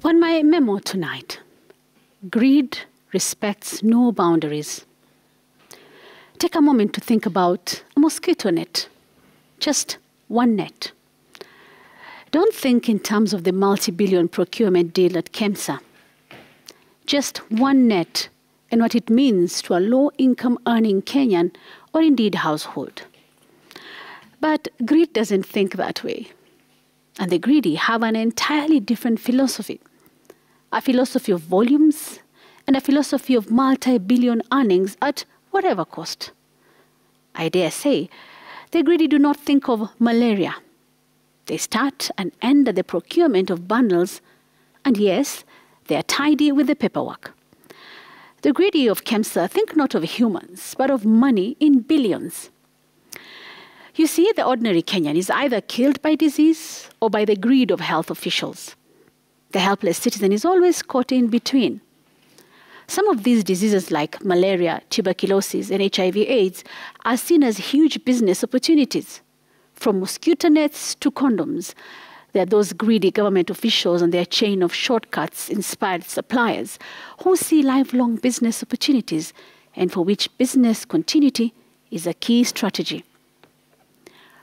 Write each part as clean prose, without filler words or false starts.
On my memo tonight, greed respects no boundaries. Take a moment to think about a mosquito net, just one net. Don't think in terms of the multi-billion procurement deal at KEMSA. Just one net and what it means to a low-income earning Kenyan or indeed household. But greed doesn't think that way. And the greedy have an entirely different philosophy. A philosophy of volumes and a philosophy of multi-billion earnings at whatever cost. I dare say, the greedy do not think of malaria. They start and end at the procurement of bundles, and yes, they are tidy with the paperwork. The greedy of KEMSA think not of humans, but of money in billions. You see, the ordinary Kenyan is either killed by disease or by the greed of health officials. The helpless citizen is always caught in between. Some of these diseases like malaria, tuberculosis, and HIV/AIDS are seen as huge business opportunities. From mosquito nets to condoms, there are those greedy government officials and their chain of shortcuts-inspired suppliers who see lifelong business opportunities and for which business continuity is a key strategy.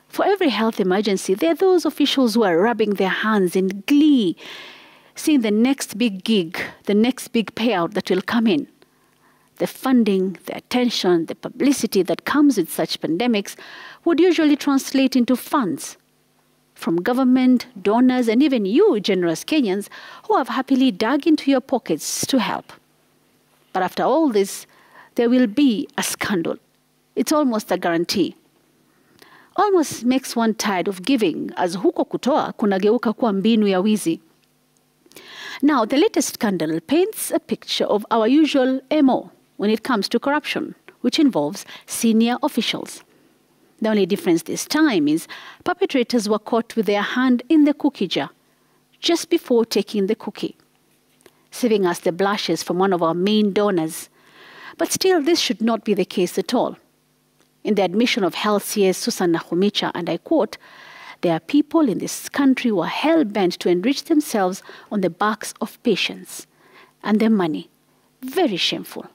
For every health emergency, there are those officials who are rubbing their hands in glee, seeing the next big gig, the next big payout that will come in. The funding, the attention, the publicity that comes with such pandemics would usually translate into funds from government, donors, and even you, generous Kenyans, who have happily dug into your pockets to help. But after all this, there will be a scandal. It's almost a guarantee. Almost makes one tired of giving, as huko kutoa kunageuka kuwa mbinu ya wizi. Now, the latest scandal paints a picture of our usual MO when it comes to corruption, which involves senior officials. The only difference this time is perpetrators were caught with their hand in the cookie jar just before taking the cookie, saving us the blushes from one of our main donors. But still, this should not be the case at all. In the admission of Health CS Susan Nakhumicha, and I quote, "There are people in this country who are hell-bent to enrich themselves on the backs of patients and their money. Very shameful."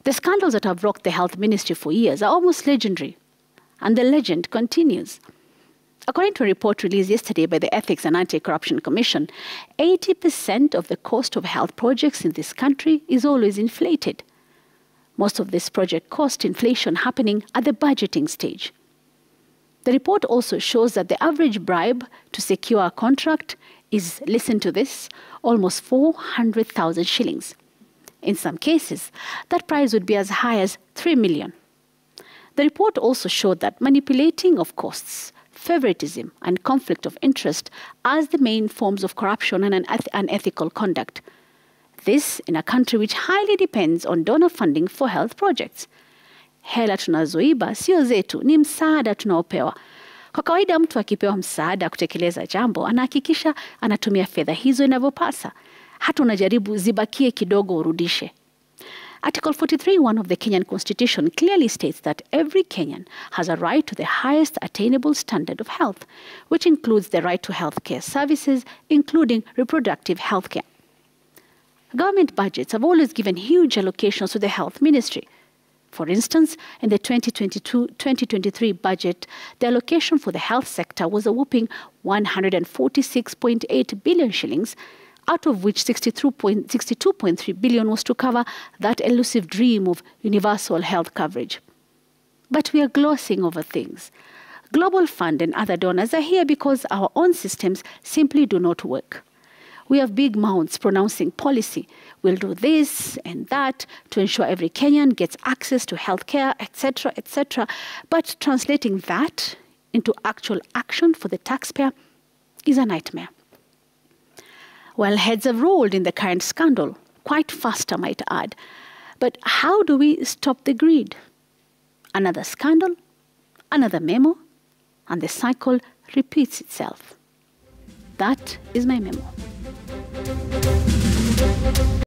The scandals that have rocked the health ministry for years are almost legendary, and the legend continues. According to a report released yesterday by the Ethics and Anti-Corruption Commission, 80% of the cost of health projects in this country is always inflated. Most of this project cost inflation happening at the budgeting stage. The report also shows that the average bribe to secure a contract is, listen to this, almost 400,000 shillings. In some cases, that price would be as high as 3 million. The report also showed that manipulating of costs, favoritism, and conflict of interest as the main forms of corruption and unethical conduct. This in a country which highly depends on donor funding for health projects. Hela tunazoiba sio zetu, ni msaada tunaopewa. Kwa kawaida mtu akipewa msaada kutekeleza jambo, anahakikisha anatumia fedha hizo inavyopasa. Hata unajaribu zibakie kidogo urudishe. Article 43(1) of the Kenyan Constitution clearly states that every Kenyan has a right to the highest attainable standard of health, which includes the right to healthcare services, including reproductive healthcare. Government budgets have always given huge allocations to the health ministry. For instance, in the 2022-2023 budget, the allocation for the health sector was a whopping 146.8 billion shillings, out of which 62.3 billion was to cover that elusive dream of universal health coverage. But we are glossing over things. Global Fund and other donors are here because our own systems simply do not work. We have big mouths pronouncing policy. We'll do this and that to ensure every Kenyan gets access to healthcare, etc., etc. But translating that into actual action for the taxpayer is a nightmare. Well, heads have rolled in the current scandal, quite fast, I might add. But how do we stop the greed? Another scandal, another memo, and the cycle repeats itself. That is my memo.